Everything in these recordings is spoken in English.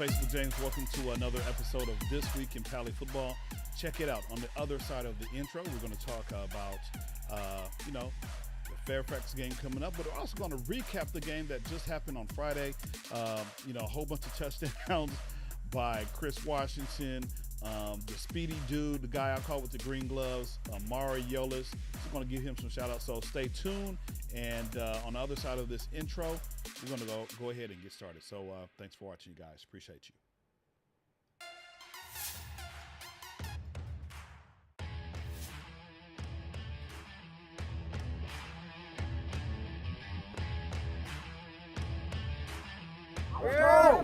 Facebook, James. Welcome to another episode of This Week in Pali Football. Check it out. On the other side of the intro, we're going to talk about, the Fairfax game coming up, but we're also going to recap the game that just happened on Friday. A whole bunch of touchdowns by Chris Washington, the speedy dude, the guy I call with the green gloves, Mari Yolis. Just going to give him some shout outs. So stay tuned. And on the other side of this intro, we're going to go ahead and get started. So thanks for watching, you guys. Appreciate you.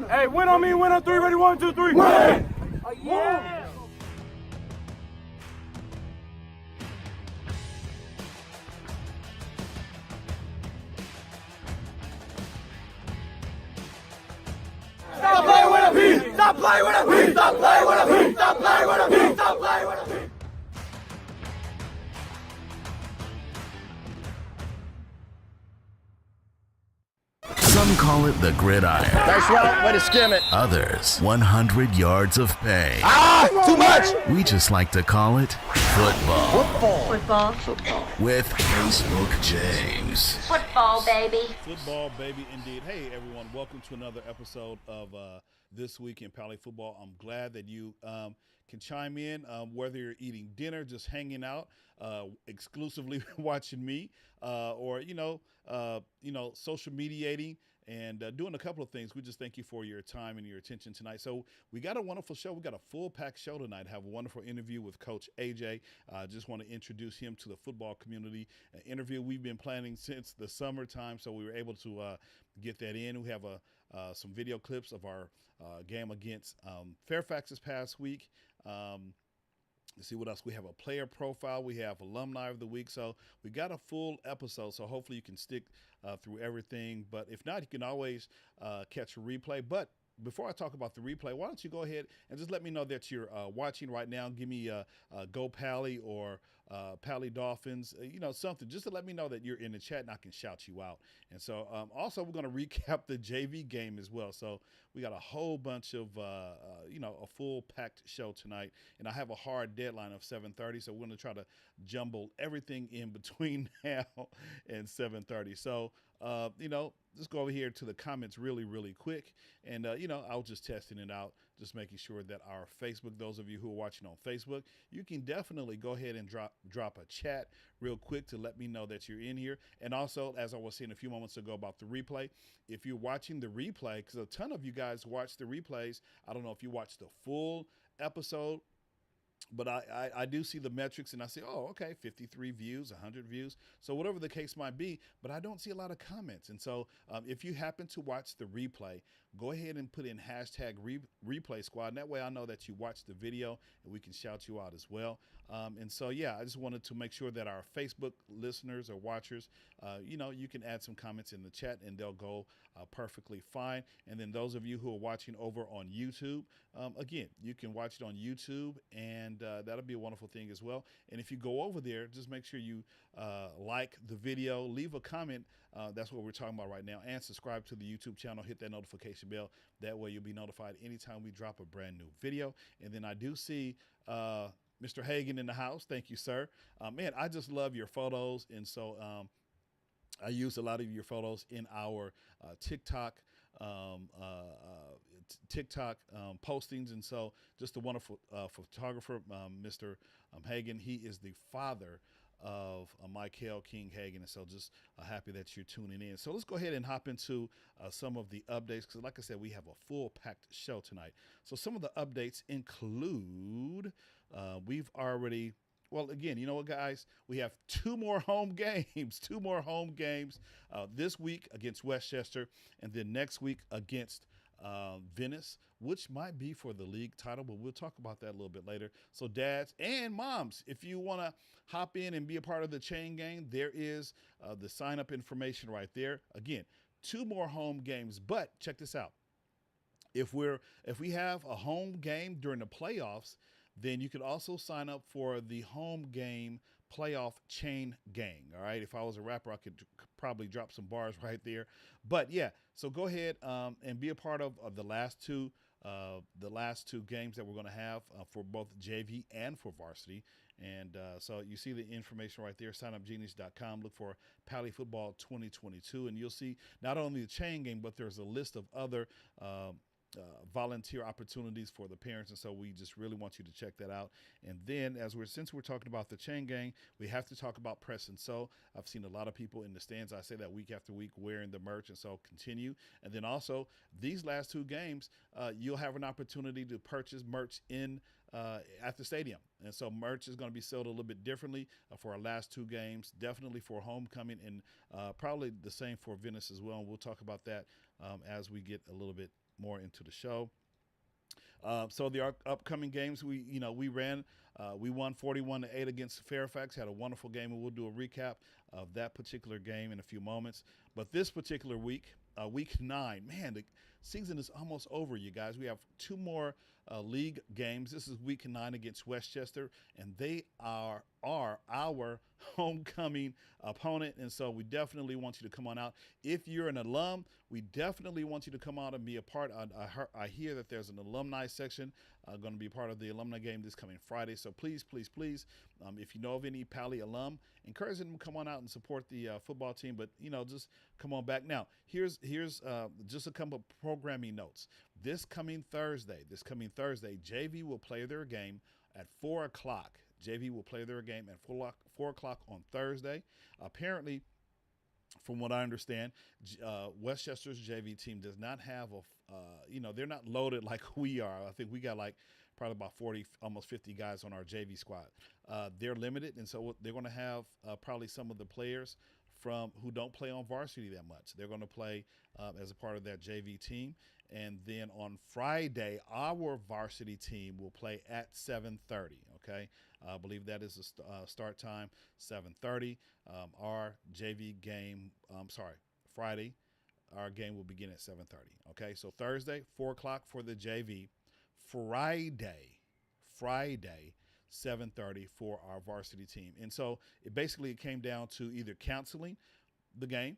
Hey, win on me, win on three, ready, 1, 2, 3. Win! Oh, yeah! Stop playing with a piece! Stop playing with a piece! Stop playing with a piece! Stop playing with a piece! Stop playing with a piece! Some call it the gridiron. Nice route, way to skim it. Others, 100 yards of pay. Too much. We just like to call it football. Football. With Facebook James. Football, baby. Football, baby, indeed. Hey, everyone. Welcome to another episode of This Week in Pali Football. I'm glad that you can chime in, whether you're eating dinner, just hanging out, exclusively watching me, or, social mediating and doing a couple of things. We just thank you for your time and your attention tonight. So we got a wonderful show. We got a full-packed show tonight. Have a wonderful interview with Coach AJ. Just want to introduce him to the football community. An interview we've been planning since the summertime, so we were able to get that in. We have some video clips of our game against Fairfax this past week. Let's see what else. We have a player profile. We have alumni of the week. So we got a full episode. So hopefully you can stick through everything. But if not, you can always catch a replay. But before I talk about the replay, why don't you go ahead and just let me know that you're watching right now. Give me a Go Pally or Pally Dolphins, something just to let me know that you're in the chat and I can shout you out. And so also we're going to recap the JV game as well. So we got a whole bunch of, a full packed show tonight. And I have a hard deadline of 7:30. So we're going to try to jumble everything in between now and 7:30. So, just go over here to the comments really, really quick. And, I was just testing it out, just making sure that our Facebook, those of you who are watching on Facebook, you can definitely go ahead and drop a chat real quick to let me know that you're in here. And also, as I was saying a few moments ago about the replay, if you're watching the replay, because a ton of you guys watch the replays, I don't know if you watch the full episode, but I do see the metrics and I say, oh, okay, 53 views, 100 views. So whatever the case might be, but I don't see a lot of comments. And so if you happen to watch the replay, go ahead and put in hashtag replay squad. And that way I know that you watched the video and we can shout you out as well. And so, I just wanted to make sure that our Facebook listeners or watchers, you can add some comments in the chat and they'll go perfectly fine. And then those of you who are watching over on YouTube, again, you can watch it on YouTube and that'll be a wonderful thing as well. And if you go over there, just make sure you like the video, leave a comment. That's what we're talking about right now. And subscribe to the YouTube channel. Hit that notification bell. That way you'll be notified anytime we drop a brand new video. And then I do see Mr. Hagan in the house. Thank you, sir. Man, I just love your photos. And so I use a lot of your photos in our TikTok postings. And so just a wonderful photographer, Mr. Hagan. He is the father of Michael King Hagan. And so just happy that you're tuning in. So let's go ahead and hop into some of the updates. Because like I said, we have a full packed show tonight. So some of the updates include again, you know what, guys? We have two more home games this week against Westchester and then next week against Venice, which might be for the league title, but we'll talk about that a little bit later. So dads and moms, if you want to hop in and be a part of the chain gang, there is the sign-up information right there. Again, two more home games, but check this out. If we have a home game during the playoffs, then you could also sign up for the home game playoff chain gang. All right. If I was a rapper, I could probably drop some bars right there. But yeah, so go ahead and be a part of the last two the last two games that we're going to have for both JV and for varsity. And so you see the information right there, signupgenius.com. Look for Pali Football 2022, and you'll see not only the chain game, but there's a list of other volunteer opportunities for the parents, and so we just really want you to check that out. And then, since we're talking about the chain gang, we have to talk about press and sew. I've seen a lot of people in the stands. I say that week after week wearing the merch, and so continue. And then also these last two games, you'll have an opportunity to purchase merch in at the stadium. And so merch is going to be sold a little bit differently for our last two games, definitely for homecoming, and probably the same for Venice as well. And we'll talk about that as we get a little bit more into the show. So the upcoming games, we won 41-8 against Fairfax. Had a wonderful game, and we'll do a recap of that particular game in a few moments. But this particular week, week 9, man, the season is almost over, you guys. We have two more league games. This is week 9 against Westchester, and they are our homecoming opponent, and so we definitely want you to come on out. If you're an alum, we definitely want you to come out and be a part. I hear that there's an alumni section going to be part of the alumni game this coming Friday, so please, if you know of any Pali alum, encourage them to come on out and support the football team, but just come on back. Now, here's just a couple of programming notes. This coming Thursday, JV will play their game at 4 o'clock. JV will play their game at 4 o'clock on Thursday. Apparently, from what I understand, Westchester's JV team does not have they're not loaded like we are. I think we got like probably about 40, almost 50 guys on our JV squad. They're limited, and so they're going to have probably some of the players who don't play on varsity that much. They're going to play as a part of that JV team. And then on Friday, our varsity team will play at 7:30, okay? I believe that is the start time, 7:30. Our JV game, Friday, our game will begin at 7:30, okay? So Thursday, 4 o'clock for the JV. Friday, 7:30 for our varsity team. And so it came down to either canceling the game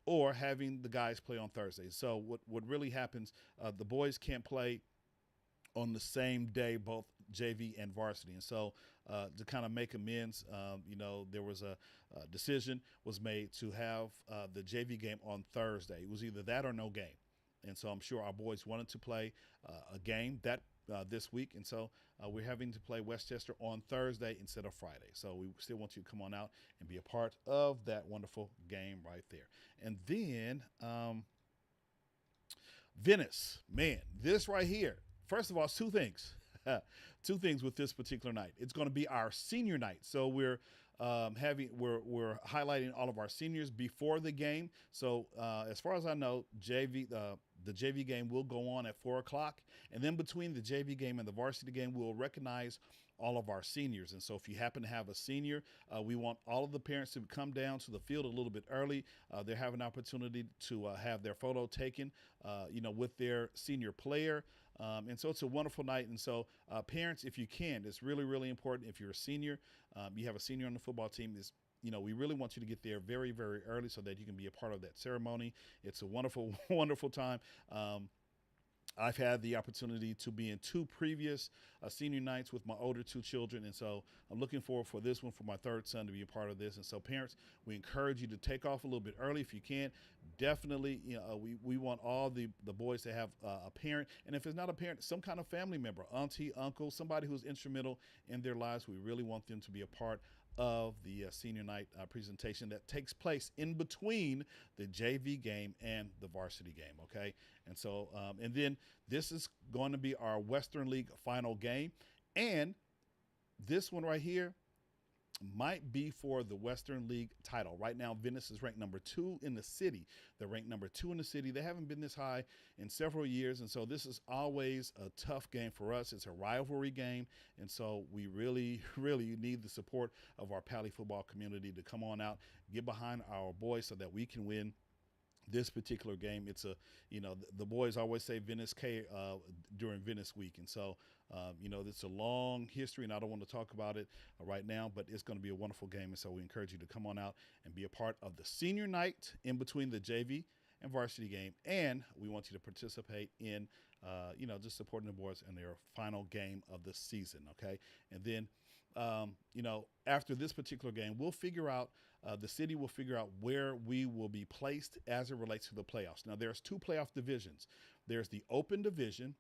or having the guys play on Thursday. So what really happens, the boys can't play on the same day, both JV and varsity. And so to kind of make amends, there was a decision was made to have the JV game on Thursday. It was either that or no game. And so I'm sure our boys wanted to play a game this week, and so we're having to play Westchester on Thursday instead of Friday. So we still want you to come on out and be a part of that wonderful game right there. And then Venice, man, this right here. First of all, two things. Two things with this particular night. It's going to be our senior night, so we're highlighting all of our seniors before the game. So as far as I know, the JV game will go on at 4 o'clock, and then between the JV game and the varsity game, we'll recognize all of our seniors. And so if you happen to have a senior, we want all of the parents to come down to the field a little bit early. They have an opportunity to have their photo taken, with their senior player. And so it's a wonderful night. And so parents, if you can, it's really, really important. If you're a senior, you have a senior on the football team, we really want you to get there very, very early so that you can be a part of that ceremony. It's a wonderful, wonderful time. I've had the opportunity to be in two previous senior nights with my older two children, and so I'm looking forward for this one for my third son to be a part of this. And so parents, we encourage you to take off a little bit early if you can. Definitely, we want all the boys to have a parent, and if it's not a parent, some kind of family member, auntie, uncle, somebody who's instrumental in their lives. We really want them to be a part of the senior night presentation that takes place in between the JV game and the varsity game, okay? And so, and then this is going to be our Western League final game, and this one right here might be for the Western League title. Right now, Venice is ranked number 2 in the city. They're ranked number 2 in the city. They haven't been this high in several years, and so this is always a tough game for us. It's a rivalry game, and so we really, really need the support of our Pali football community to come on out, get behind our boys so that we can win this particular game. It's the boys always say Venice K during Venice week. And so, it's a long history, and I don't want to talk about it right now, but it's going to be a wonderful game. And so we encourage you to come on out and be a part of the senior night in between the JV and varsity game. And we want you to participate in just supporting the boys in their final game of the season. Okay, and then after this particular game, we'll figure out. The city will figure out where we will be placed as it relates to the playoffs. Now, there's 2 playoff divisions. There's the open division,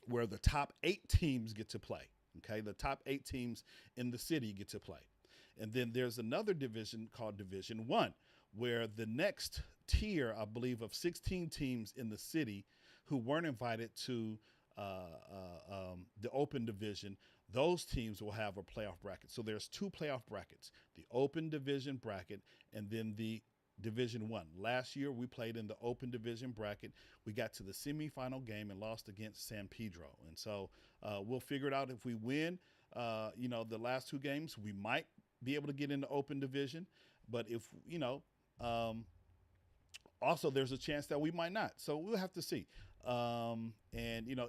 where the top 8 teams get to play. Okay, the top 8 teams in the city get to play. And then there's another division called Division 1, where the next tier, I believe, of 16 teams in the city who weren't invited to the open division, those teams will have a playoff bracket. So there's 2 playoff brackets, the open division bracket and then the Division 1. Last year, we played in the open division bracket. We got to the semifinal game and lost against San Pedro. And so we'll figure it out. If we win, the last 2 games, we might be able to get in the open division. But if, also there's a chance that we might not. So we'll have to see.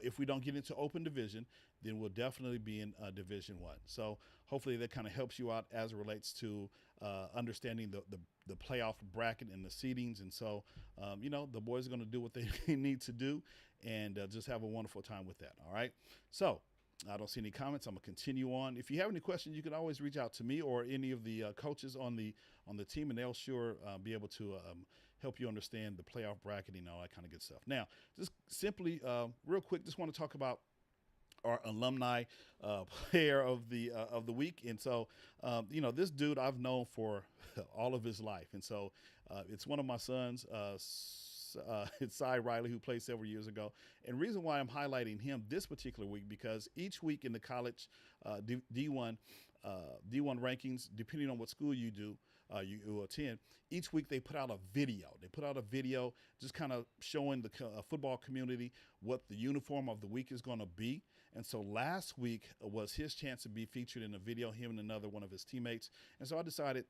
If we don't get into open division, then we'll definitely be in Division 1. So hopefully that kind of helps you out as it relates to understanding the playoff bracket and the seedings. And so, the boys are going to do what they need to do and just have a wonderful time with that. All right. So I don't see any comments. I'm going to continue on. If you have any questions, you can always reach out to me or any of the coaches on the team, and they'll sure be able to help you understand the playoff bracketing and all that kind of good stuff. Now, just simply, real quick, just want to talk about our alumni player of the week. And so, this dude I've known for all of his life. And so it's one of my sons, it's Cy Riley, who played several years ago. And the reason why I'm highlighting him this particular week, because each week in the college D1 rankings, depending on what school you do, you attend, each week they put out a video. They put out a video just kind of showing the football community what the uniform of the week is going to be. And so last week was his chance to be featured in a video, him and another one of his teammates. And so I decided,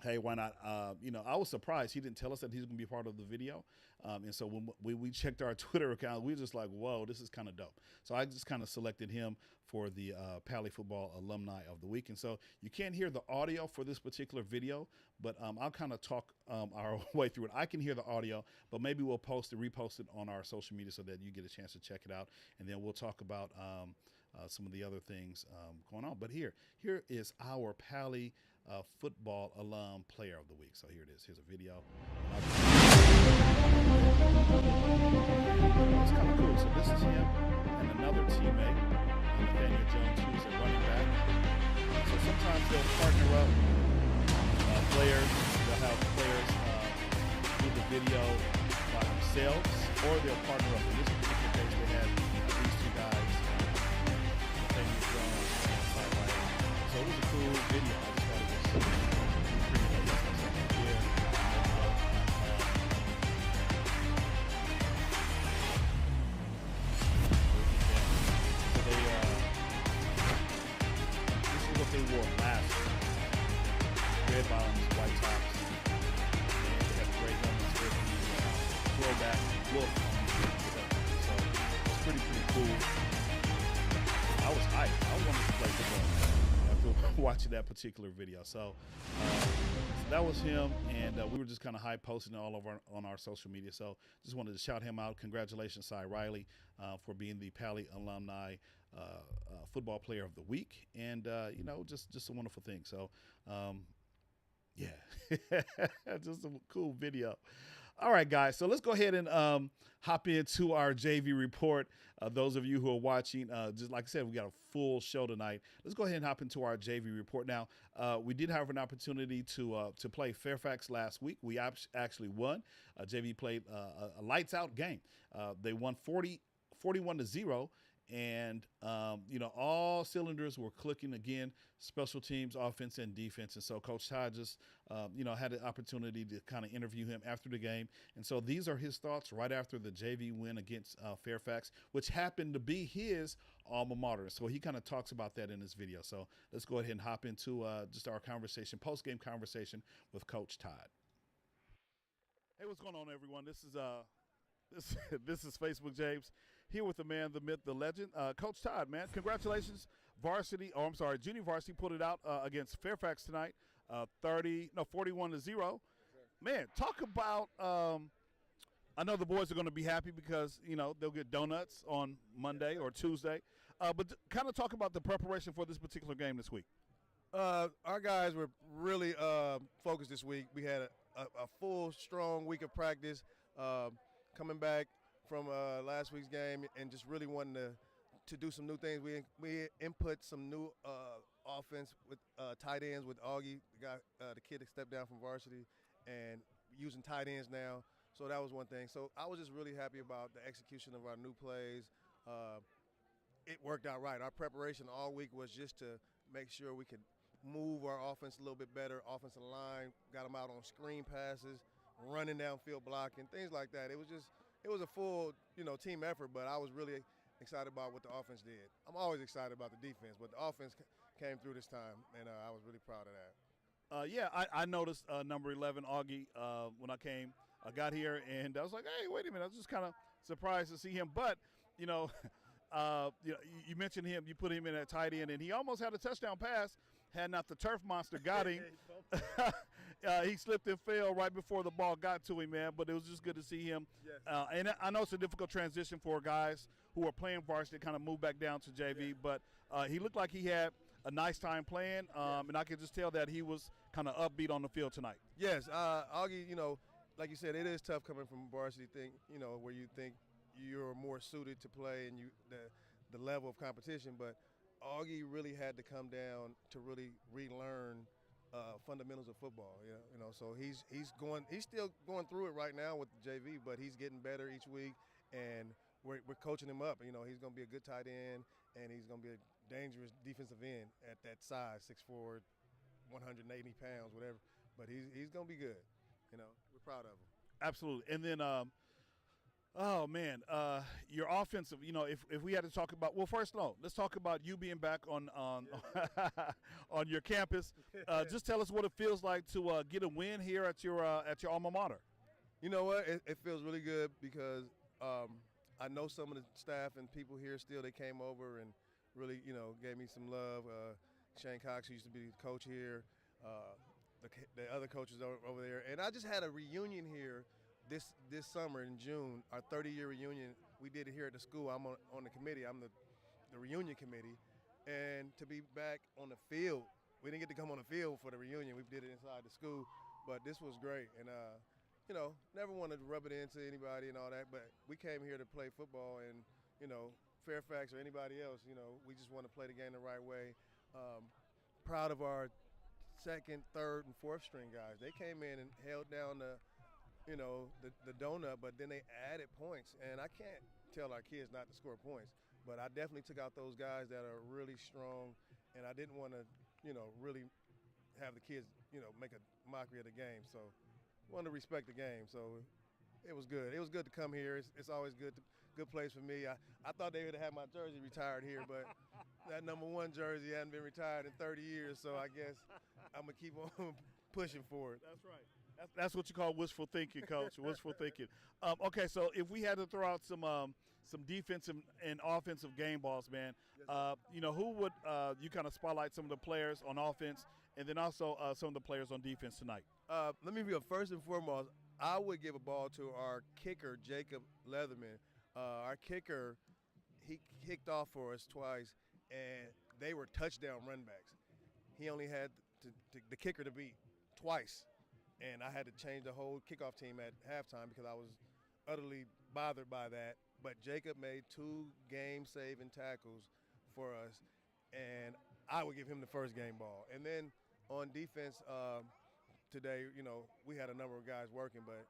hey, why not? I was surprised he didn't tell us that he's going to be part of the video. And so when we checked our Twitter account, we were just like, whoa, this is kind of dope. So I just kind of selected him for the Pali Football Alumni of the Week. And so you can't hear the audio for this particular video, but I'll kind of talk our way through it. I can hear the audio, but maybe we'll repost it on our social media so that you get a chance to check it out. And then we'll talk about some of the other things going on. But here is our Pali football alum player of the week. So here it is. Here's a video. It's kind of cool. So this is him and another teammate, Nathaniel Jones, who's a running back. So sometimes they'll partner up players. They'll have players do the video by themselves, or they'll partner up. In this particular case, they had these 2 guys, Nathaniel Jones and Cy Riley. So it was a cool video. I just thought it was pretty neat. They wore last red bottoms, white tops, and they have gray helmets with the throwback look on the so it's pretty cool. I was hyped. I wanted to play football after watching that particular video. So that was him, and we were just kind of hype posting it all over on our social media. So just wanted to shout him out. Congratulations, Cy Riley, for being the Pali alumni football player of the week, and just a wonderful thing. So just a cool video. All right, guys, so let's go ahead and hop into our JV report. Those of you who are watching, just like I said, we got a full show tonight. Let's go ahead and hop into our JV report. Now, we did have an opportunity to play Fairfax last week. We actually won. JV played a lights-out game. They won 41-0. And, all cylinders were clicking again, special teams, offense, and defense. And so Coach Todd just, had the opportunity to kind of interview him after the game. And so these are his thoughts right after the JV win against Fairfax, which happened to be his alma mater. So he kind of talks about that in this video. So let's go ahead and hop into just our conversation, post-game conversation with Coach Todd. Hey, what's going on, everyone? This is Facebook James. Here with the man, the myth, the legend, Coach Todd, man. Congratulations, junior varsity pulled it out against Fairfax tonight, 41-0. Man, talk about I know the boys are going to be happy because, they'll get donuts on Monday or Tuesday. But kind of talk about the preparation for this particular game this week. Our guys were really focused this week. We had a full, strong week of practice, coming back from last week's game and just really wanting to do some new things. We input some new offense with tight ends with Augie, the kid that stepped down from varsity, and using tight ends now. So that was one thing. So I was just really happy about the execution of our new plays. It worked out right. Our preparation all week was just to make sure we could move our offense a little bit better, offensive line, got them out on screen passes, running downfield blocking, things like that. It was a full, team effort, but I was really excited about what the offense did. I'm always excited about the defense, but the offense came through this time, and I was really proud of that. I noticed number 11, Augie, when I got here, and I was like, hey, wait a minute. I was just kind of surprised to see him. But, you mentioned him. You put him in at tight end, and he almost had a touchdown pass had not the turf monster got him. He slipped and fell right before the ball got to him, man. But it was just good to see him. Yes. And I know it's a difficult transition for guys who are playing varsity to kind of move back down to JV. Yeah. But he looked like he had a nice time playing, and I could just tell that he was kind of upbeat on the field tonight. Yes, Augie, like you said, it is tough coming from a varsity thing, where you think you're more suited to play and the level of competition. But Augie really had to come down to really relearn fundamentals of football. So he's still going through it right now with the JV, but he's getting better each week, and we're coaching him up. He's going to be a good tight end, and he's going to be a dangerous defensive end at that size, 6'4", 180 pounds, whatever. But he's going to be good. We're proud of him. Absolutely. And then, your offensive. If we had to talk about, let's talk about you being back on on your campus. Just tell us what it feels like to get a win here at your alma mater. You know what? It feels really good because I know some of the staff and people here still. They came over and really, gave me some love. Shane Cox, who used to be the coach here. The other coaches over there, and I just had a reunion here this summer in June, our 30-year reunion. We did it here at the school. I'm on the committee. I'm the reunion committee, and to be back on the field, we didn't get to come on the field for the reunion. We did it inside the school, but this was great, and never wanted to rub it into anybody and all that, but we came here to play football, and Fairfax or anybody else, we just want to play the game the right way. Proud of our second, third, and fourth string guys. They came in and held down the donut, but then they added points. And I can't tell our kids not to score points, but I definitely took out those guys that are really strong, and I didn't want to, really have the kids, make a mockery of the game. So I wanted to respect the game. So it was good. It was good to come here. It's always good place for me. I thought they would have had my jersey retired here, but that number 1 jersey hadn't been retired in 30 years, so I guess I'm going to keep on pushing for it. That's right. That's what you call wishful thinking, Coach. Wishful thinking. Okay, so if we had to throw out some defensive and offensive game balls, man, who would you kind of spotlight some of the players on offense and then also some of the players on defense tonight? Let me be first and foremost, I would give a ball to our kicker, Jacob Leatherman. Our kicker, he kicked off for us twice, and they were touchdown run backs. He only had the kicker to beat twice, and I had to change the whole kickoff team at halftime because I was utterly bothered by that. But Jacob made 2 game-saving tackles for us, and I would give him the first game ball. And then on defense today, we had a number of guys working, but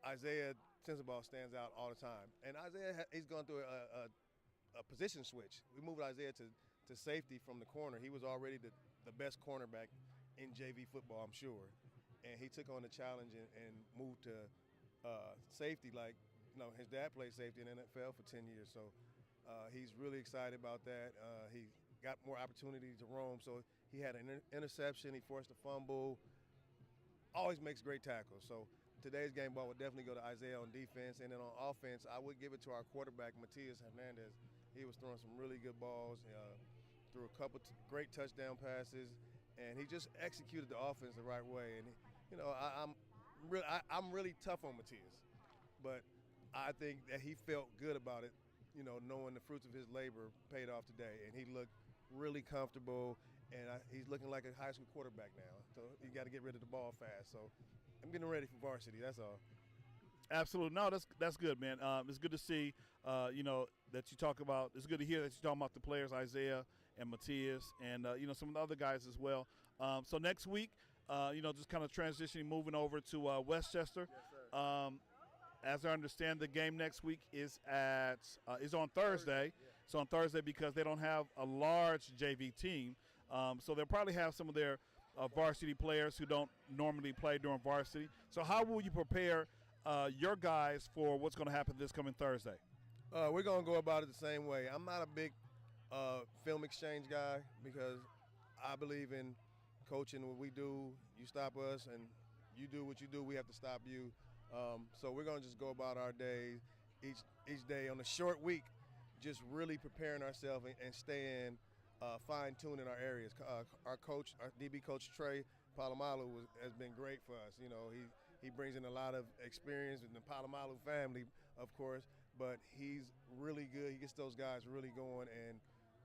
Isaiah Sensabaugh stands out all the time. And Isaiah, he's gone through a position switch. We moved Isaiah to safety from the corner. He was already the best cornerback in JV football, I'm sure. And he took on the challenge and moved to safety like, his dad played safety in the NFL for 10 years. So he's really excited about that. He got more opportunity to roam. So he had an interception. He forced a fumble. Always makes great tackles. So today's game ball would definitely go to Isaiah on defense. And then on offense, I would give it to our quarterback, Matias Hernandez. He was throwing some really good balls, threw a couple great touchdown passes, and he just executed the offense the right way. And, I'm really tough on Matias, but I think that he felt good about it, knowing the fruits of his labor paid off today, and he looked really comfortable, and he's looking like a high school quarterback now. So you got to get rid of the ball fast. So I'm getting ready for varsity. That's all. Absolutely. No, that's good, man. It's good to see, that you talk about. It's good to hear that you're talking about the players, Isaiah and Matias, and some of the other guys as well. So next week, just kind of transitioning, moving over to Westchester. Yes, sir. As I understand, the game next week is on Thursday. So on Thursday, because they don't have a large JV team, so they'll probably have some of their varsity players who don't normally play during varsity. So how will you prepare your guys for what's going to happen this coming Thursday? We're going to go about it the same way. I'm not a big film exchange guy because I believe in coaching what we do. You stop us, and you do what you do. We have to stop you. So we're going to just go about our days each day on a short week, just really preparing ourselves and staying fine-tuned in our areas. Our coach, our DB coach, Trey Palomalu, has been great for us. He brings in a lot of experience in the Palomalu family, of course, but he's really good. He gets those guys really going, and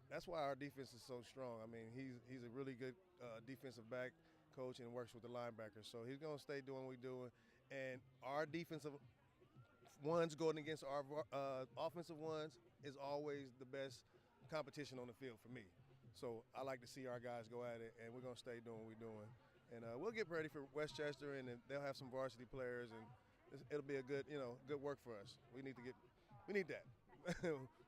that's why our defense is so strong. I mean, he's a really good defensive back coach and works with the linebackers. So he's going to stay doing what we're doing. And our defensive ones going against our offensive ones is always the best competition on the field for me. So I like to see our guys go at it, and we're going to stay doing what we're doing. And we'll get ready for Westchester, and they'll have some varsity players, and it'll be a good work for us. We need that.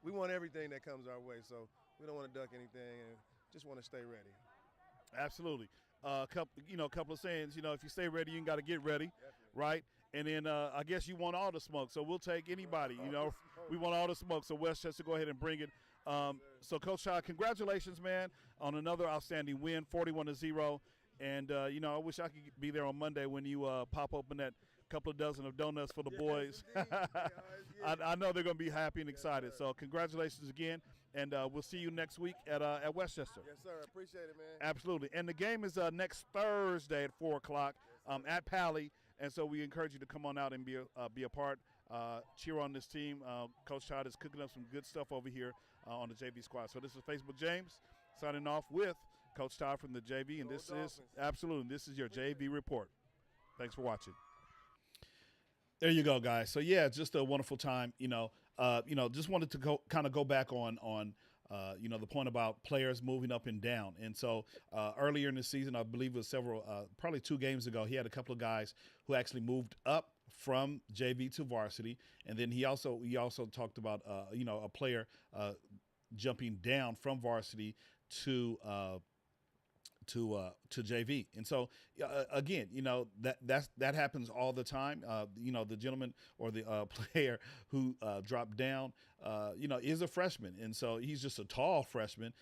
We want everything that comes our way, so we don't want to duck anything, and just want to stay ready. Absolutely. A couple of sayings. If you stay ready, you got to get ready, right? And then I guess you want all the smoke, so we'll take anybody. We want all the smoke. So Westchester, go ahead and bring it. So Coach Todd, congratulations, man, on another outstanding win, 41-0. And I wish I could be there on Monday when you pop open that couple of dozen of donuts for the boys. I know they're going to be happy and excited. So congratulations again, and we'll see you next week at Westchester. Yes, sir. I appreciate it, man. Absolutely. And the game is next Thursday at 4 o'clock at Pali, and so we encourage you to come on out and be a part. Cheer on this team. Coach Todd is cooking up some good stuff over here on the JV squad. So this is Facebook James signing off with Coach Todd from the JV, and this is your JV report. Thanks for watching. There you go, guys. So yeah, just a wonderful time. Just wanted to go back on the point about players moving up and down. And so earlier in the season, I believe it was probably 2 games ago, he had a couple of guys who actually moved up from JV to varsity, and then he also talked about a player jumping down from varsity to JV. And so again, that happens all the time. The gentleman or the player who dropped down, is a freshman, and so he's just a tall freshman.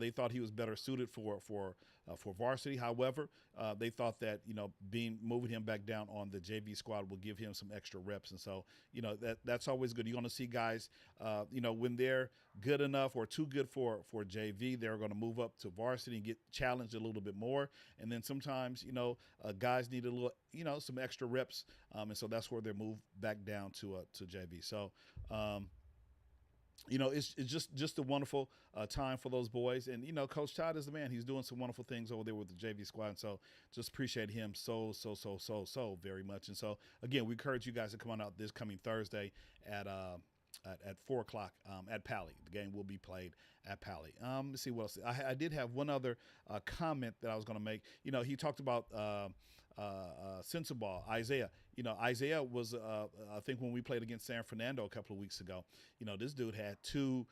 They thought he was better suited for varsity. However, they thought that moving him back down on the JV squad will give him some extra reps, and so that's always good. You're going to see guys, when they're good enough or too good for JV, they're going to move up to varsity and get challenged a little bit more. And then sometimes guys need a little some extra reps, and so that's where they're moved back down to JV. So it's just a wonderful time for those boys. And, Coach Todd is the man. He's doing some wonderful things over there with the JV squad. And so just appreciate him so very much. And so, again, we encourage you guys to come on out this coming Thursday at 4 o'clock at Pali. The game will be played at Pali. Let's see what else. I did have one other comment that I was going to make. He talked about Sensabaugh, Isaiah. Isaiah was, I think when we played against San Fernando a couple of weeks ago, this dude had two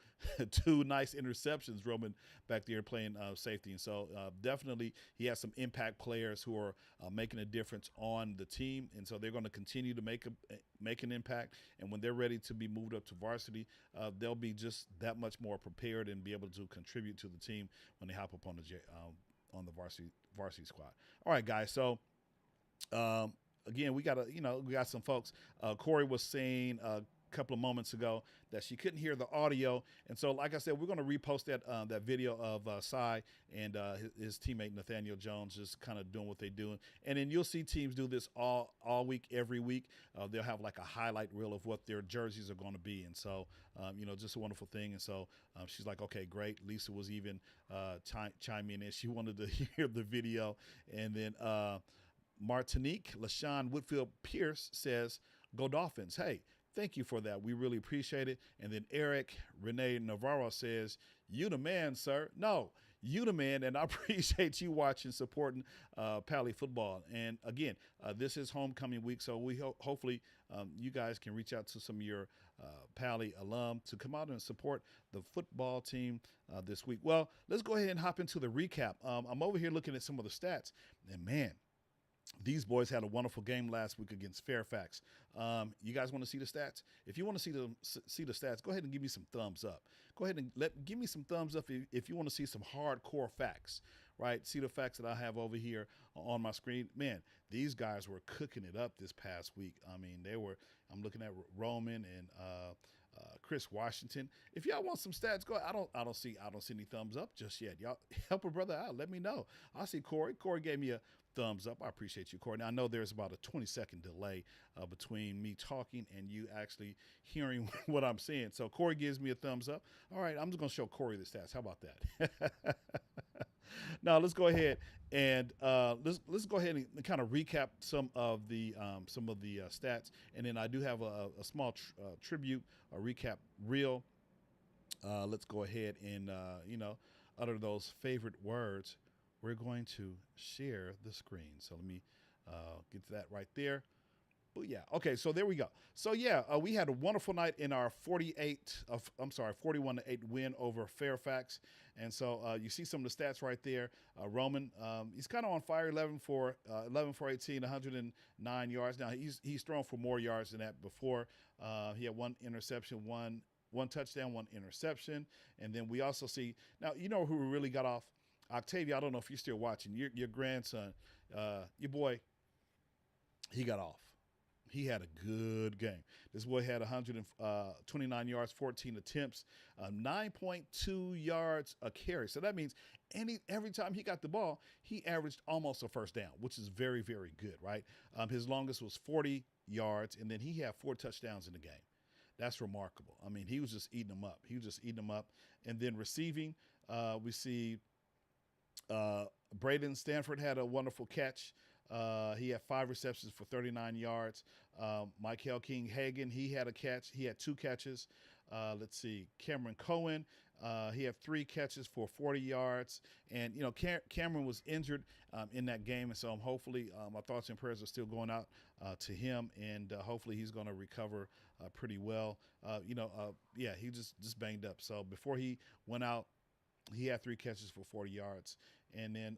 nice interceptions roaming back there playing safety. And so definitely he has some impact players who are making a difference on the team. And so they're going to continue to make an impact. And when they're ready to be moved up to varsity, they'll be just that much more prepared and be able to contribute to the team when they hop up on the varsity squad. All right, guys. So again, we got some folks. Corey was saying couple of moments ago that she couldn't hear the audio, and so like I said, we're going to repost that video of Cy and his teammate Nathaniel Jones just kind of doing what they do, and then you'll see teams do this all week, every week. They'll have like a highlight reel of what their jerseys are going to be, and so just a wonderful thing. And so she's like, okay, great. Lisa was even chiming in. She wanted to hear the video, and then Martinique LaShawn Whitfield Pierce says, "Go Dolphins!" Hey. Thank you for that. We really appreciate it. And then Eric Renee Navarro says, "You the man, sir." No, you the man, and I appreciate you watching, supporting Pali football. And again, this is homecoming week, so we hopefully you guys can reach out to some of your Pali alum to come out and support the football team this week. Well, let's go ahead and hop into the recap. I'm over here looking at some of the stats, and man, these boys had a wonderful game last week against Fairfax. You guys want to see the stats? If you want to see the stats, go ahead and give me some thumbs up. Go ahead and give me some thumbs up if you want to see some hardcore facts, right? See the facts that I have over here on my screen. Man, these guys were cooking it up this past week. I mean, I'm looking at Roman and Chris Washington. If y'all want some stats, go. I don't see any thumbs up just yet. Y'all help a brother out. Let me know. I see Corey. Corey gave me a thumbs up. I appreciate you, Corey. Now, I know there's about a 20-second delay between me talking and you actually hearing what I'm saying. So Corey gives me a thumbs up. All right, I'm just going to show Corey the stats. How about that? Now, let's go ahead and let's go ahead and kind of recap some of the stats, and then I do have a small tribute, a recap reel. Let's go ahead and utter those favorite words. We're going to share the screen. So let me get to that right there. Oh, yeah. Okay, so there we go. So, yeah, we had a wonderful night in our 41-8 win over Fairfax. And so you see some of the stats right there. Roman, he's kind of on fire, 11 for 18, 109 yards. Now, he's thrown for more yards than that before. He had one interception, one touchdown, one interception. And then we also see – now, you know who really got off? Octavia, I don't know if you're still watching. Your grandson, your boy, he got off. He had a good game. This boy had 129 yards, 14 attempts, 9.2 yards a carry. So that means every time he got the ball, he averaged almost a first down, which is very, very good, right? His longest was 40 yards, and then he had 4 touchdowns in the game. That's remarkable. I mean, he was just eating them up. And then receiving, we see Braden Stanford had a wonderful catch. He had 5 receptions for 39 yards. Michael King Hagan, he had a catch. He had 2 catches. Let's see, Cameron Cohen, he had 3 catches for 40 yards. And, Cameron was injured in that game. And so hopefully my thoughts and prayers are still going out to him. And hopefully he's going to recover pretty well. He just banged up. So before he went out, he had 3 catches for 40 yards. And then,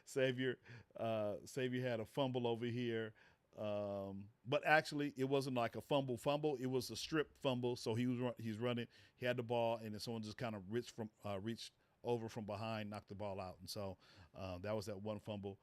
Xavier had a fumble over here. But actually, it wasn't like a fumble. It was a strip fumble. So he's running. He had the ball, and then someone just kind of reached over from behind, knocked the ball out. And so that was that one fumble.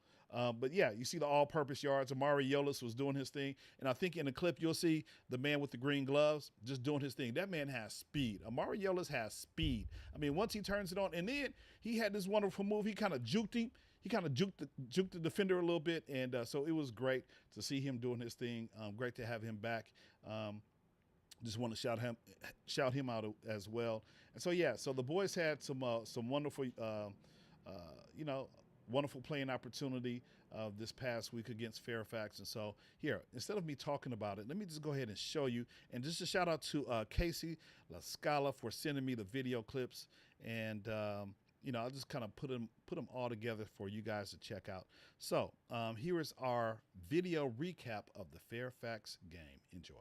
But, yeah, you see the all-purpose yards. Amari Yolis was doing his thing. And I think in the clip you'll see the man with the green gloves just doing his thing. That man has speed. Amari Yolis has speed. I mean, once he turns it on, and then he had this wonderful move. He kind of juked him. He kind of juked the defender a little bit. And so it was great to see him doing his thing. Great to have him back. Just want to shout him out as well. And so, yeah, so the boys had some wonderful, wonderful playing opportunity this past week against Fairfax. And so here, instead of me talking about it, let me just go ahead and show you. And just a shout out to Casey La Scala for sending me the video clips. And, I'll just kind of put them all together for you guys to check out. So here is our video recap of the Fairfax game. Enjoy.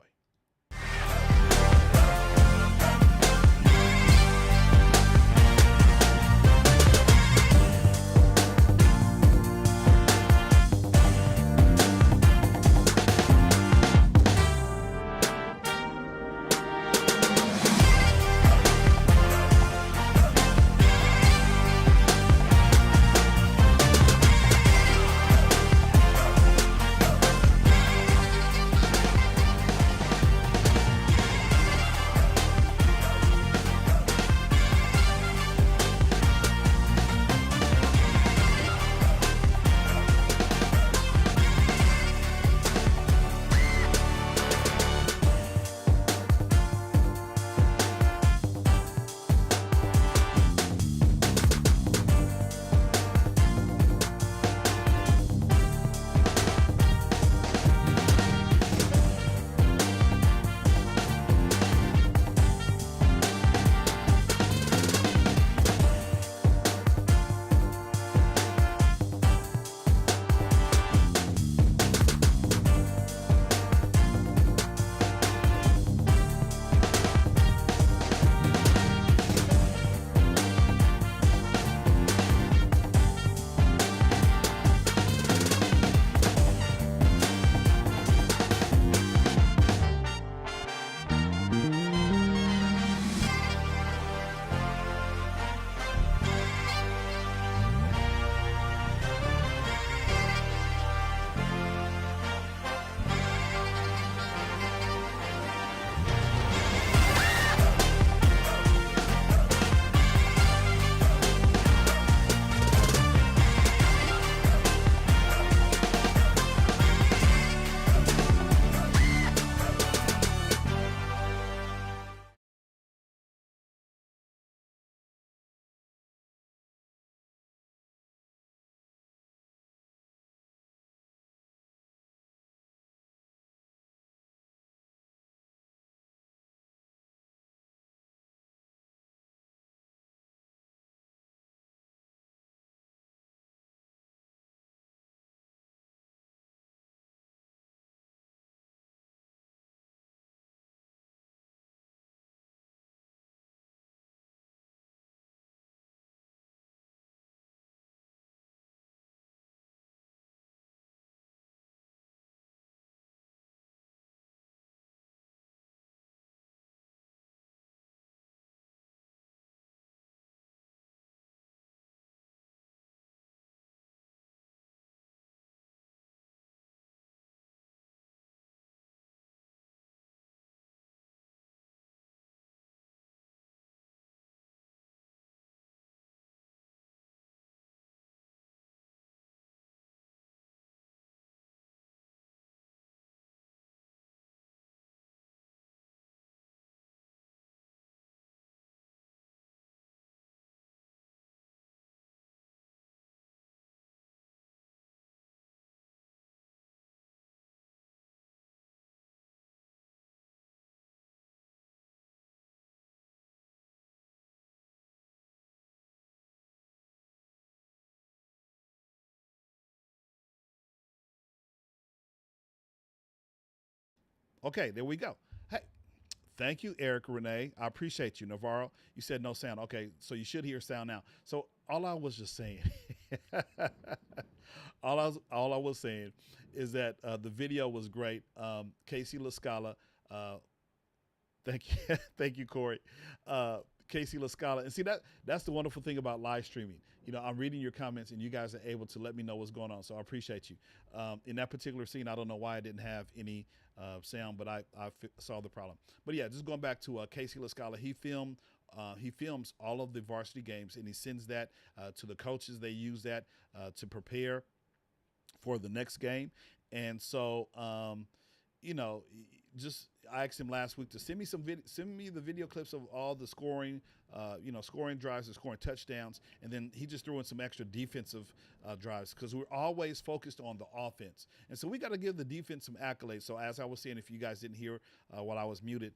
Okay, there we go. Hey, thank you, Eric Renee. I appreciate you. Navarro, you said no sound. Okay, so you should hear sound now. So all I was just saying, all I was saying is that the video was great. Casey LaScala, thank you, thank you, Corey. Casey LaScala, and see that's the wonderful thing about live streaming. You know, I'm reading your comments, and you guys are able to let me know what's going on. So I appreciate you. In that particular scene, I don't know why I didn't have any sound, but I saw the problem. But yeah, just going back to Casey LaScala, he films all of the varsity games, and he sends that to the coaches. They use that to prepare for the next game. And so, you know, just I asked him last week to send me the video clips of all the scoring, scoring drives and scoring touchdowns, and then he just threw in some extra defensive drives because we're always focused on the offense, and so we got to give the defense some accolades. So as I was saying, if you guys didn't hear while I was muted,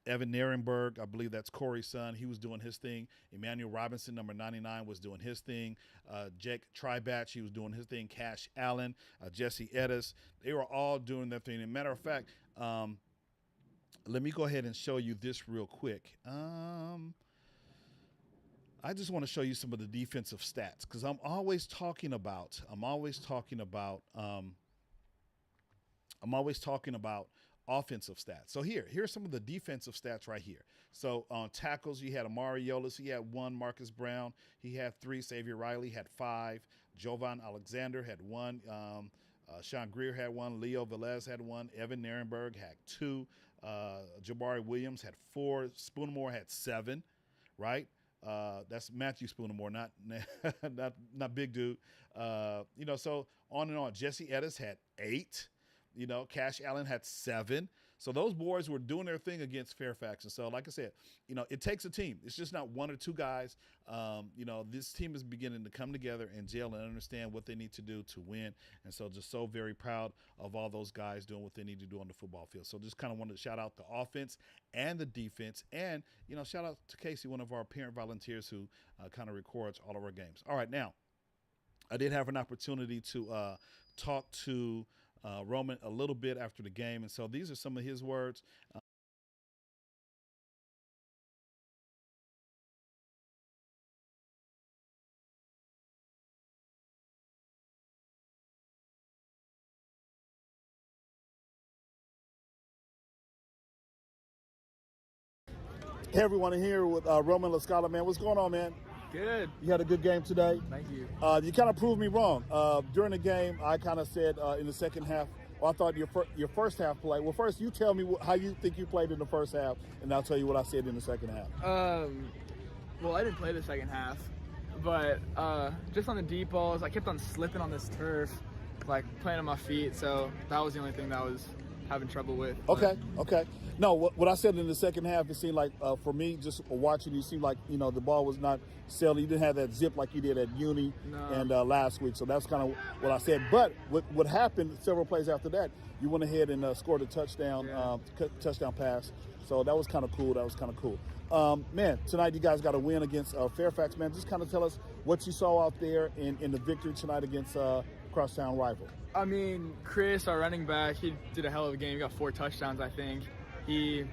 Evan Nierenberg, I believe that's Corey's son. He was doing his thing. Emmanuel Robinson, number 99, was doing his thing. Jake Tribatch, he was doing his thing. Cash Allen, Jesse Edis, they were all doing their thing. As a matter of fact, let me go ahead and show you this real quick. I just want to show you some of the defensive stats because I'm always talking about offensive stats. So here's some of the defensive stats right here. So on tackles, you had Amari Yolis. He had 1. Marcus Brown, he had 3. Xavier Riley had 5. Jovan Alexander had 1. Sean Greer had 1. Leo Velez had 1. Evan Nierenberg had 2. Jabari Williams had 4. Spoonamore had 7. Right? That's Matthew Spoonamore, not big dude. So on and on. Jesse Edis had 8. Cash Allen had 7. So those boys were doing their thing against Fairfax. And so, like I said, it takes a team. It's just not 1 or 2 guys. This team is beginning to come together and gel and understand what they need to do to win. And so just so very proud of all those guys doing what they need to do on the football field. So just kind of wanted to shout out the offense and the defense. And, shout out to Casey, one of our parent volunteers who kind of records all of our games. All right, now, I did have an opportunity to talk to Roman a little bit after the game, and so these are some of his words. Hey everyone, in here with Roman LaScala, man. What's going on, man? Good. You had a good game today? Thank you. You kind of proved me wrong. During the game, I kind of said in the second half, I thought your first half play. Well, first, you tell me how you think you played in the first half, and I'll tell you what I said in the second half. Well, I didn't play the second half, but just on the deep balls, I kept on slipping on this turf, like playing on my feet, so that was the only thing that I was having trouble with. Okay. No, what I said in the second half, it seemed like, for me, just watching you, seemed like, the ball was not selling. You didn't have that zip like you did at Uni and last week. So that's kind of what I said. But what happened several plays after that, you went ahead and scored a touchdown, touchdown pass. So that was kind of cool. Man, tonight you guys got a win against Fairfax, man. Just kind of tell us what you saw out there in the victory tonight against crosstown rival. I mean, Chris, our running back, he did a hell of a game. He got 4 touchdowns, I think. He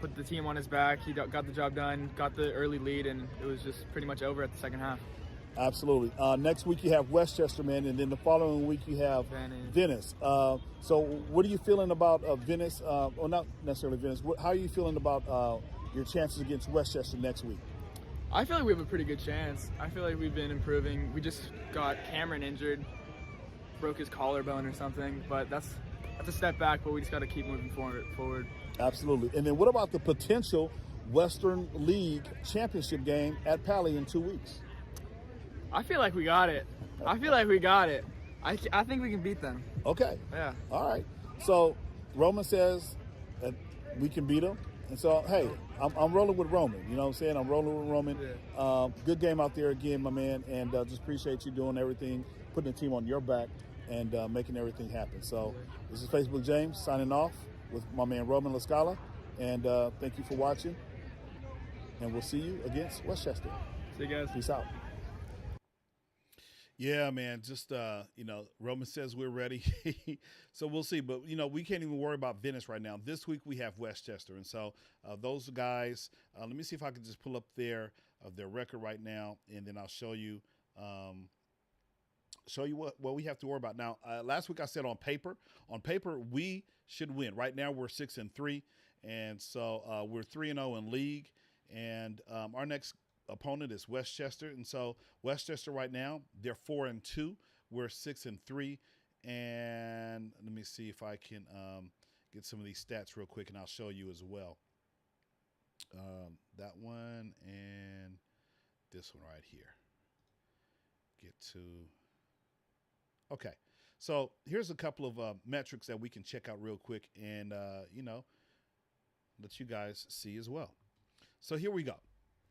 put the team on his back. He got the job done, got the early lead, and it was just pretty much over at the second half. Absolutely. Next week you have Westchester, man, and then the following week you have Venice. So what are you feeling about Venice? Or not necessarily Venice. How are you feeling about your chances against Westchester next week? I feel like we have a pretty good chance. I feel like we've been improving. We just got Cameron injured, broke his collarbone or something, but that's a step back, but we just got to keep moving forward. Absolutely. And then what about the potential Western League championship game at Pali in 2 weeks? I feel like we got it. I think we can beat them. Okay. Yeah. All right. So Roman says that we can beat them. And so, hey, I'm rolling with Roman. You know what I'm saying? I'm rolling with Roman. Yeah. Good game out there again, my man. And just appreciate you doing everything, putting the team on your back and making everything happen. So this is Facebook James signing off with my man Roman LaScala. And thank you for watching. And we'll see you against Westchester. See you guys. Peace out. Yeah, man. Just Roman says we're ready, so we'll see. But we can't even worry about Venice right now. This week we have Westchester, and so those guys. Let me see if I can just pull up their record right now, and then I'll show you. Show you what we have to worry about now. Last week I said on paper we should win. Right now we're 6-3, and so we're 3-0 in league, and our next opponent is Westchester, and so Westchester right now they're 4-2. We're 6-3, and let me see if I can get some of these stats real quick, and I'll show you as well. That one and this one right here. Get to. Okay, so here's a couple of metrics that we can check out real quick and, let you guys see as well. So here we go.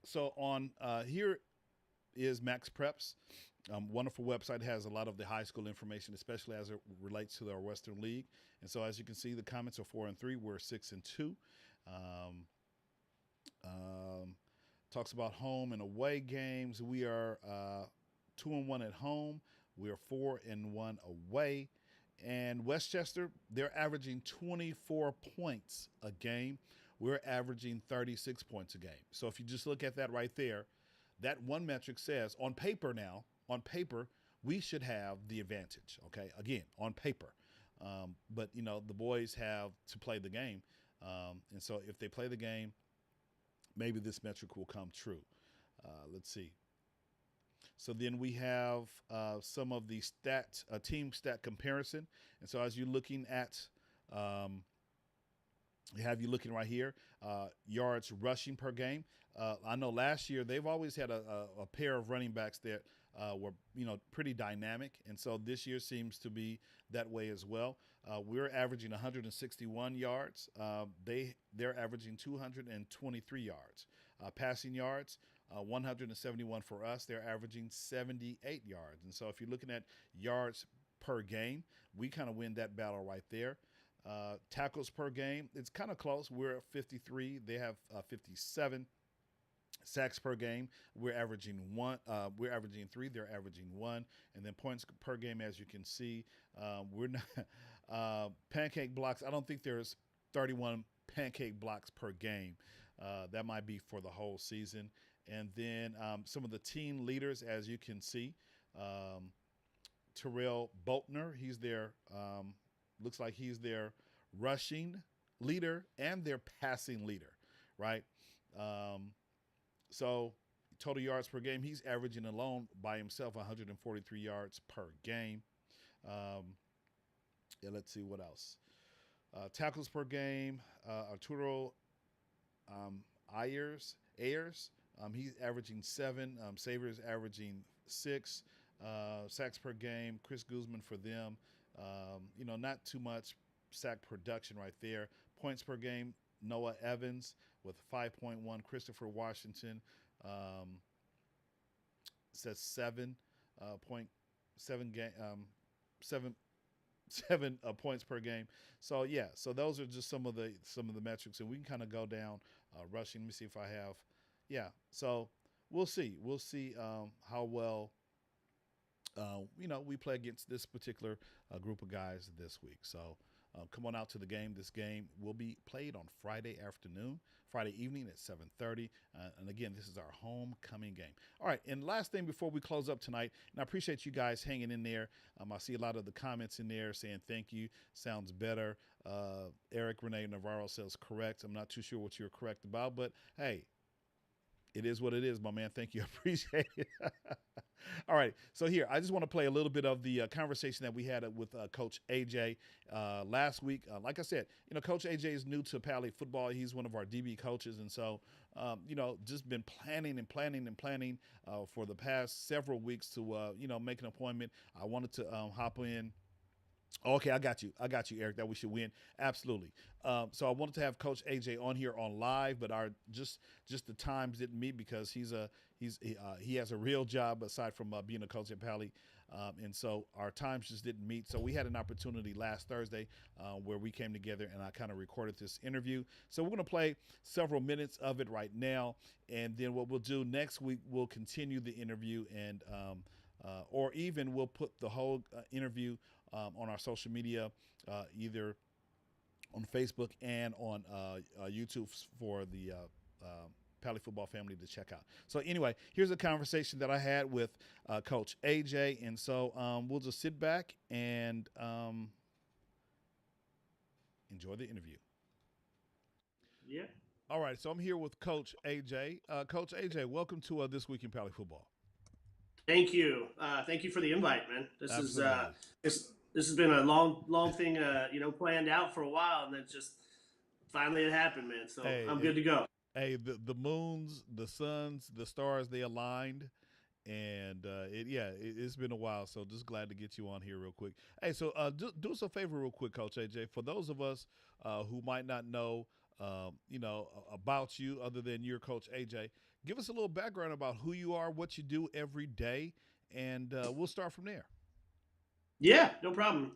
So on here is Max Preps. Wonderful website, has a lot of the high school information, especially as it relates to our Western League. And so as you can see, the comments are 4-3. We're 6-2. Talks about home and away games. We are 2-1 at home. We're 4-1 away. And Westchester, they're averaging 24 points a game. We're averaging 36 points a game. So if you just look at that right there, that one metric says on paper, we should have the advantage. Okay, again, on paper. But, the boys have to play the game. And so if they play the game, maybe this metric will come true. Let's see. So then we have some of the team stat comparison. And so as you're looking at, you looking right here, yards rushing per game. I know last year they've always had a pair of running backs that were, pretty dynamic. And so this year seems to be that way as well. We're averaging 161 yards. They're averaging 223 yards. Passing yards, 171 for us. They're averaging 78 yards. And so if you're looking at yards per game, we kind of win that battle right there. Tackles per game, it's kind of close. We're at 53. They have 57. Sacks per game, we're averaging 1. We're averaging 3. They're averaging 1. And then points per game, as you can see, we're not pancake blocks. I don't think there's 31 pancake blocks per game. That might be for the whole season. And then some of the team leaders, as you can see, Terrell Boltner, he's their looks like he's their rushing leader and their passing leader, right? So total yards per game, he's averaging alone by himself 143 yards per game. Let's see what else. Tackles per game, Arturo Ayers, he's averaging 7. Savers averaging 6. Sacks per game, Chris Guzman for them. Not too much sack production right there. Points per game, Noah Evans with 5.1. Christopher Washington says 7.7 game, 7 points per game. So yeah, so those are just some of the metrics, and we can kind of go down rushing. Let me see if I have. Yeah, so we'll see. We'll see how well we play against this particular group of guys this week. So come on out to the game. This game will be played on Friday evening at 7:30. And again, this is our homecoming game. All right, and last thing before we close up tonight, and I appreciate you guys hanging in there. I see a lot of the comments in there saying thank you, sounds better. Eric Renee Navarro says correct. I'm not too sure what you're correct about, but hey, it is what it is, my man. Thank you. I appreciate it. All right. So here, I just want to play a little bit of the conversation that we had with Coach AJ last week. Like I said, Coach AJ is new to Pali football. He's one of our DB coaches. And so, just been planning for the past several weeks to, make an appointment. I wanted to hop in. Okay, I got you, Eric, that we should win. Absolutely. So I wanted to have Coach AJ on here on live, but our just the times didn't meet because he has a real job aside from being a coach at Pali, and so our times just didn't meet. So we had an opportunity last Thursday where we came together and I kind of recorded this interview. So we're going to play several minutes of it right now, and then what we'll do next week, we'll continue the interview and or even we'll put the whole interview on our social media, either on Facebook and on YouTube for the Pali football family to check out. So anyway, here's a conversation that I had with Coach AJ, and so we'll just sit back and enjoy the interview. Yeah. All right, so I'm here with Coach AJ. Coach AJ, welcome to This Week in Pali Football. Thank you. Thank you for the invite, man. This Absolutely. is this has been a long thing, planned out for a while, and then just finally it happened, man. So Hey, I'm good to go. Hey, the moons, the suns, the stars, they aligned, and it's been a while. So just glad to get you on here real quick. Hey, so do us a favor real quick, Coach AJ. For those of us who might not know, about you other than your Coach AJ, give us a little background about who you are, what you do every day, and we'll start from there. Yeah, no problem.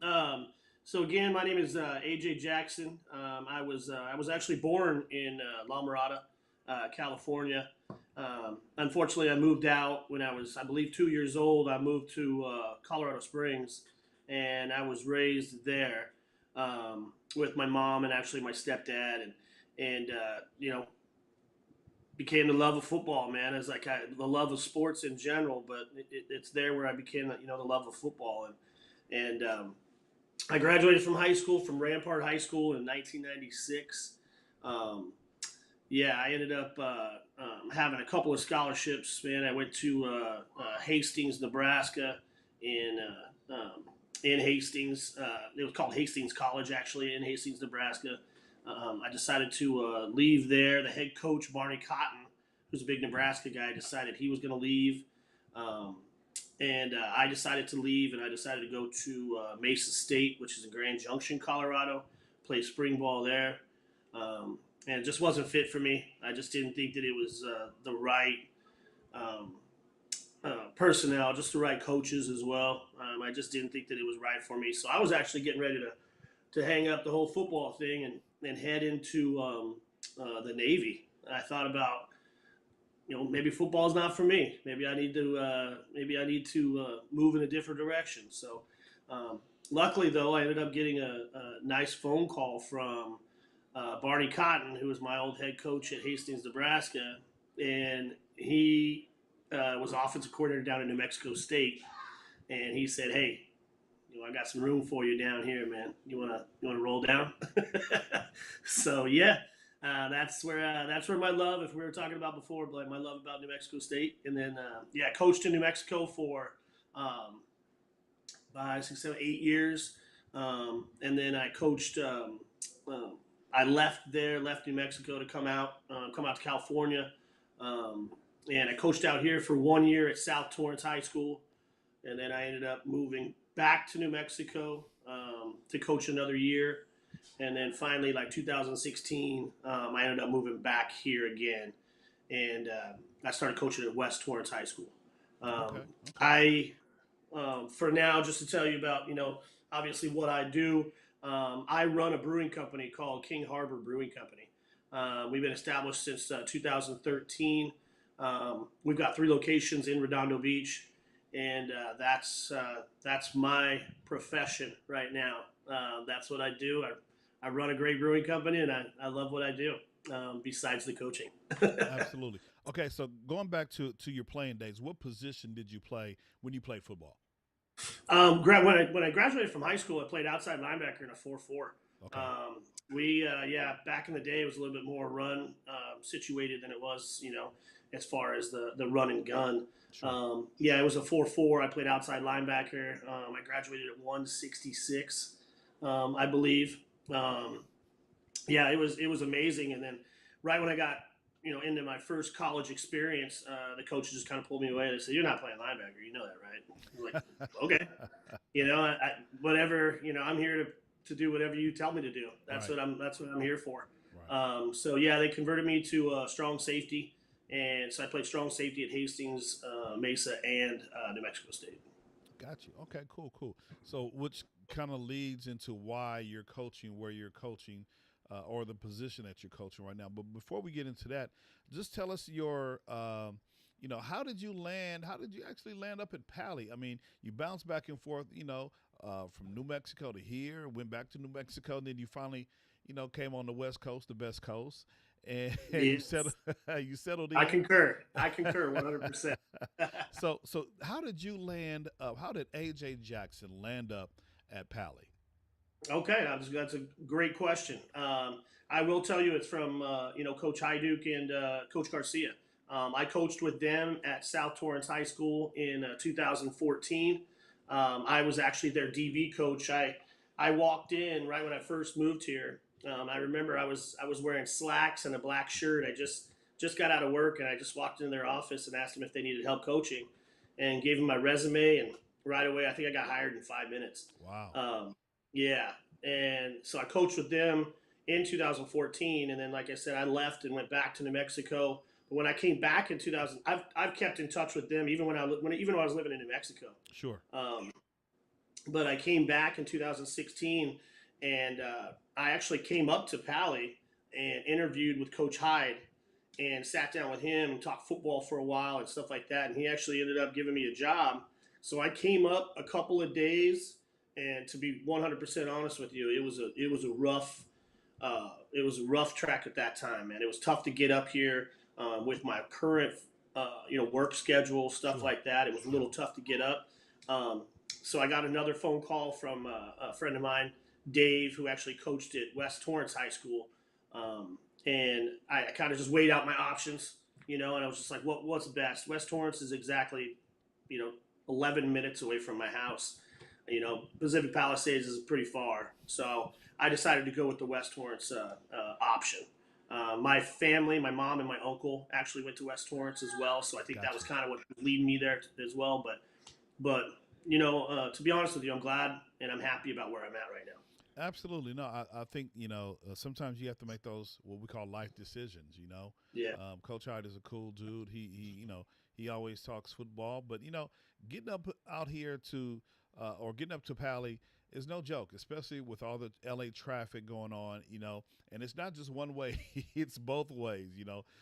So again, my name is AJ Jackson. I was actually born in La Mirada, California. Unfortunately, I moved out when I was, I believe, 2 years old. I moved to Colorado Springs, and I was raised there with my mom and actually my stepdad, and became the love of football, man. It's like the love of sports in general, but it's there where I became, the love of football, and I graduated from high school, from Rampart High School in 1996. I ended up having a couple of scholarships, man. I went to Hastings, Nebraska, in Hastings. It was called Hastings College, actually, in Hastings, Nebraska. I decided to leave there. The head coach, Barney Cotton, who's a big Nebraska guy, decided he was going to leave. And I decided to leave, and I decided to go to Mesa State, which is in Grand Junction, Colorado, play spring ball there. And it just wasn't fit for me. I just didn't think that it was the right personnel, just the right coaches as well. I just didn't think that it was right for me. So I was actually getting ready to hang up the whole football thing and head into the Navy. I thought about, maybe football is not for me. Maybe I need to move in a different direction. So, luckily though, I ended up getting a nice phone call from Barney Cotton, who was my old head coach at Hastings, Nebraska, and he was offensive coordinator down in New Mexico State. And he said, "Hey, I got some room for you down here, man. You wanna roll down?" So yeah. That's where my love, if we were talking about before, like my love about New Mexico State, and then I coached in New Mexico for 5, 6, 7, 8 years, and then I coached. I left New Mexico to come out to California, and I coached out here for 1 year at South Torrance High School, and then I ended up moving back to New Mexico to coach another year. And then finally, like 2016, I ended up moving back here again, and I started coaching at West Torrance High School. I, for now, just to tell you about, obviously what I do, I run a brewing company called King Harbor Brewing Company. We've been established since 2013. We've got 3 locations in Redondo Beach, and that's my profession right now. That's what I do. I run a great brewing company, and I love what I do, besides the coaching. Absolutely. Okay, so going back to your playing days, what position did you play when you played football? When I graduated from high school, I played outside linebacker in a 4-4. Okay. Back in the day, it was a little bit more run situated than it was, as far as the run and gun. Sure. It was a 4-4. I played outside linebacker. I graduated at 166, I believe. It was amazing. And then right when I got, into my first college experience, the coach just kind of pulled me away. They said, "You're not playing linebacker. You know that, right?" I'm like, "Okay." Whatever, I'm here to do whatever you tell me to do. That's Right. that's what I'm here for. Right. They converted me to strong safety. And so I played strong safety at Hastings, Mesa, and New Mexico State. Got you. Okay, cool. So which kind of leads into why you're coaching where you're coaching, or the position that you're coaching right now. But before we get into that, just tell us your how did you land? How did you actually land up at Pali? I mean, you bounced back and forth, from New Mexico to here, went back to New Mexico, and then you finally, came on the West Coast, the best coast, and you Yes. settled, you settled in. I concur. 100%. So how did you land up? How did AJ Jackson land up at Pali? Okay, that's a great question. I will tell you, it's from Coach Hyduke and Coach Garcia. I coached with them at South Torrance High School in 2014. I was actually their DB coach. I walked in right when I first moved here. I remember I was wearing slacks and a black shirt. I just got out of work, and I just walked in their office and asked them if they needed help coaching, and gave them my resume. And right away, I think I got hired in 5 minutes. Wow. Yeah, and so I coached with them in 2014, and then, like I said, I left and went back to New Mexico. But when I came back in 2000, I've kept in touch with them even when I was living in New Mexico. Sure. But I came back in 2016, and I actually came up to Pali and interviewed with Coach Hyde, and sat down with him and talked football for a while and stuff like that. And he actually ended up giving me a job. So I came up a couple of days. And to be 100% honest with you, it was a rough track at that time, man. It was tough to get up here with my current work schedule, stuff like that. It was a little tough to get up. So I got another phone call from a friend of mine, Dave, who actually coached at West Torrance High School, and I kind of just weighed out my options, and I was just like, what's best? West Torrance is exactly 11 minutes away from my house. Pacific Palisades is pretty far. So I decided to go with the West Torrance option. My family, my mom and my uncle actually went to West Torrance as well. So I think that was kind of what was leading me there as well. But to be honest with you, I'm glad and I'm happy about where I'm at right now. Absolutely. No, I think, sometimes you have to make those, what we call life decisions, Yeah. Coach Hyde is a cool dude. He always talks football, but, getting up out here or getting up to Pali is no joke, especially with all the LA traffic going on, and it's not just one way, it's both ways,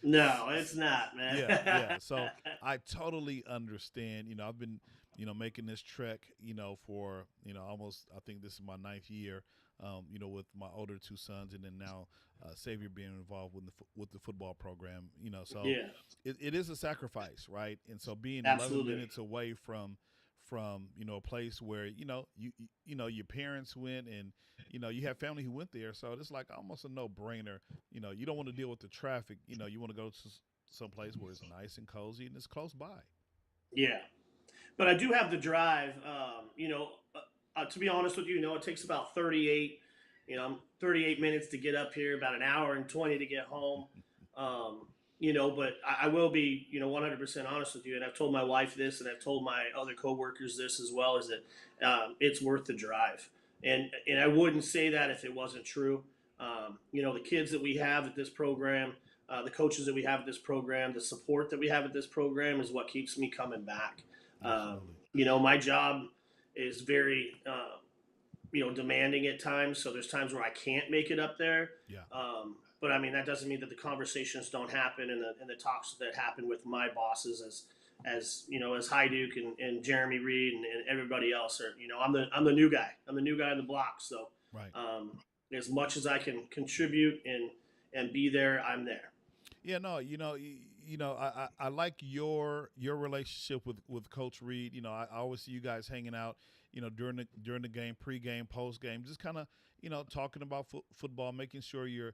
No, it's not, man. Yeah. So I totally understand, I've been, making this trek, for, almost, I think this is my 9th year, with my older 2 sons, and then now Xavier being involved with the football program, so Yeah. it is a sacrifice, right? And so being Absolutely. 11 minutes away from a place where your parents went, and you have family who went there, so it's like almost a no-brainer. You don't want to deal with the traffic. You want to go to some place where it's nice and cozy and it's close by. Yeah, but I do have the drive. To be honest with you, it takes about 38 minutes to get up here, about an hour and 20 to get home. But I will be, 100% honest with you. And I've told my wife this, and I've told my other coworkers this as well, is that it's worth the drive. And I wouldn't say that if it wasn't true. The kids that we have at this program, the coaches that we have at this program, the support that we have at this program is what keeps me coming back. My job is very, demanding at times. So there's times where I can't make it up there. Yeah. But I mean, that doesn't mean that the conversations don't happen and the talks that happen with my bosses as Hyduke and Jeremy Reed and everybody else are, I'm the new guy. I'm the new guy on the block. So Right. As much as I can contribute and be there, I'm there. Yeah, no, I like your relationship with Coach Reed. I always see you guys hanging out, during the game, pregame, postgame, just kind of, talking about football, making sure your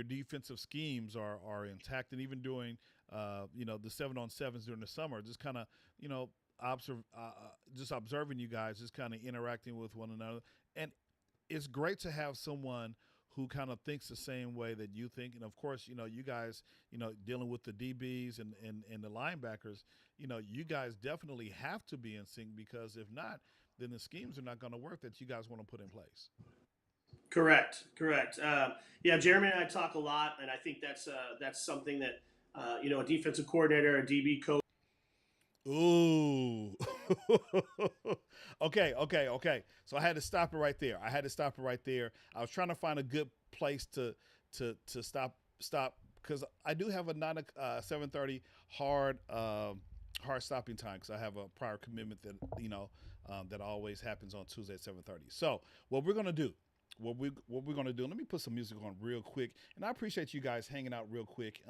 defensive schemes are intact, and even doing, the 7-on-7s during the summer, just kind of, just observing you guys, just kind of interacting with one another, and it's great to have someone who kind of thinks the same way that you think. And of course, you guys, dealing with the DBs and the linebackers, you guys definitely have to be in sync, because if not, then the schemes are not going to work that you guys want to put in place. Correct. Jeremy and I talk a lot, and I think that's something that, a defensive coordinator, a DB coach. Ooh. Okay. So I had to stop it right there. I was trying to find a good place to stop because I do have a 7:30 hard stopping time because I have a prior commitment that that always happens on Tuesday at 7:30. So what we're gonna do. What we're going to do, let me put some music on real quick. And I appreciate you guys hanging out real quick.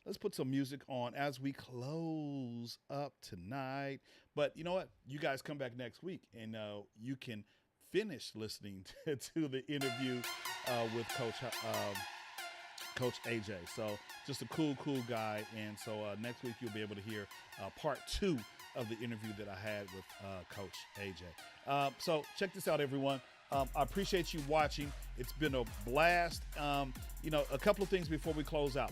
Let's put some music on as we close up tonight. But you know what? You guys come back next week and you can finish listening to the interview with Coach AJ. So just a cool guy. And so next week you'll be able to hear part 2 of the interview that I had with Coach AJ. So check this out, everyone. I appreciate you watching. It's been a blast. A couple of things before we close out.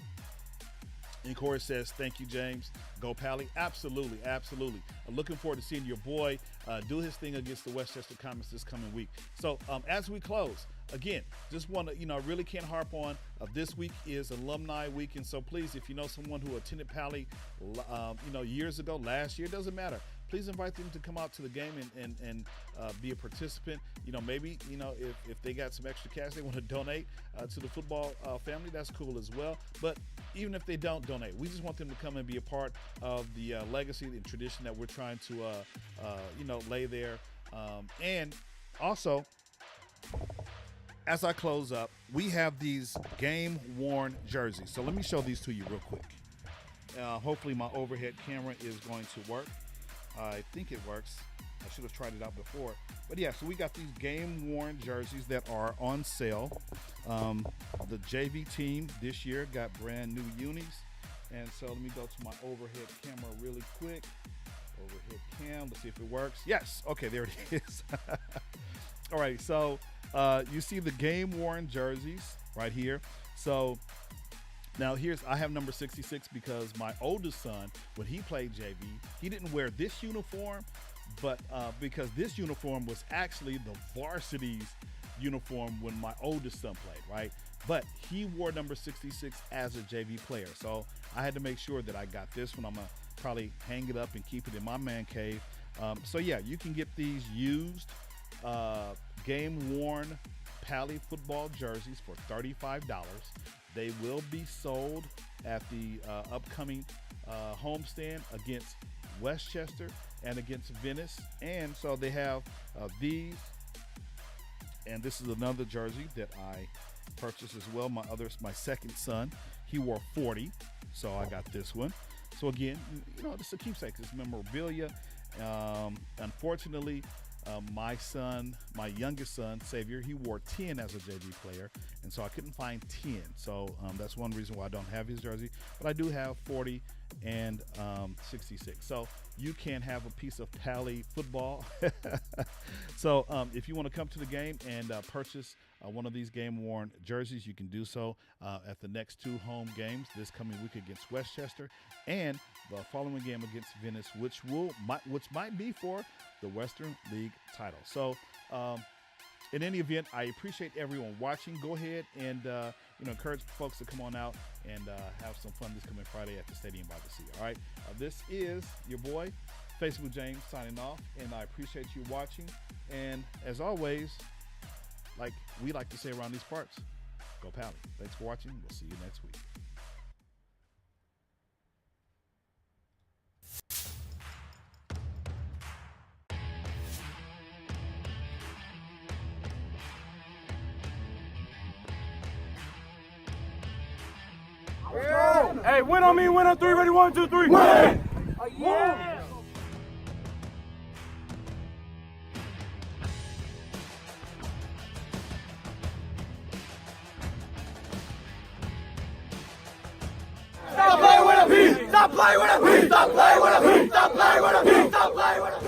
And Corey says, thank you, James. Go Pali. Absolutely. I'm looking forward to seeing your boy do his thing against the Westchester Comets this coming week. So as we close, again, just want to, really can't harp on. This week is Alumni Week. And so please, if you know someone who attended Pali, years ago, last year, doesn't matter. Please invite them to come out to the game and be a participant. Maybe, if they got some extra cash they want to donate to the football family, that's cool as well. But even if they don't donate, we just want them to come and be a part of the legacy and tradition that we're trying to, lay there. And also, as I close up, we have these game-worn jerseys. So let me show these to you real quick. Hopefully my overhead camera is going to work. I think it works. I should have tried it out before. But yeah, so we got these game-worn jerseys that are on sale. The JV team this year got brand new unis. And so let me go to my overhead camera really quick. Overhead cam, let's see if it works. Yes, okay, there it is. All right, so you see the game-worn jerseys right here. So now I have number 66 because my oldest son, when he played JV, he didn't wear this uniform, but because this uniform was actually the varsity's uniform when my oldest son played, right? But he wore number 66 as a JV player. So I had to make sure that I got this one. I'm going to probably hang it up and keep it in my man cave. So yeah, you can get these used game-worn Pali football jerseys for $35. They will be sold at the upcoming homestand against Westchester and against Venice. And so they have these. And this is another jersey that I purchased as well. My second son, he wore 40. So I got this one. So again, this is a keepsake. It's memorabilia. Unfortunately, my youngest son, Xavier, he wore 10 as a JV player, and so I couldn't find 10. So that's one reason why I don't have his jersey, but I do have 40 and 66. So you can have a piece of Pali football. So if you want to come to the game and purchase one of these game-worn jerseys, you can do so at the next 2 home games this coming week against Westchester and the following game against Venice, which might be for the Western League title. So in any event, I appreciate everyone watching. Go ahead and encourage folks to come on out and have some fun this coming Friday at the Stadium by the Sea. All right, this is your boy Facebook James signing off, and I appreciate you watching. And as always, like we like to say around these parts, go Pali. Thanks for watching. We'll see you next week. Hey, win on me, win on 3, ready, 1, 2, 3. Win! Oh, yeah! Stop playing with a P! Stop playing with a P! Stop playing with a P! Stop playing with a P! Stop playing with a P!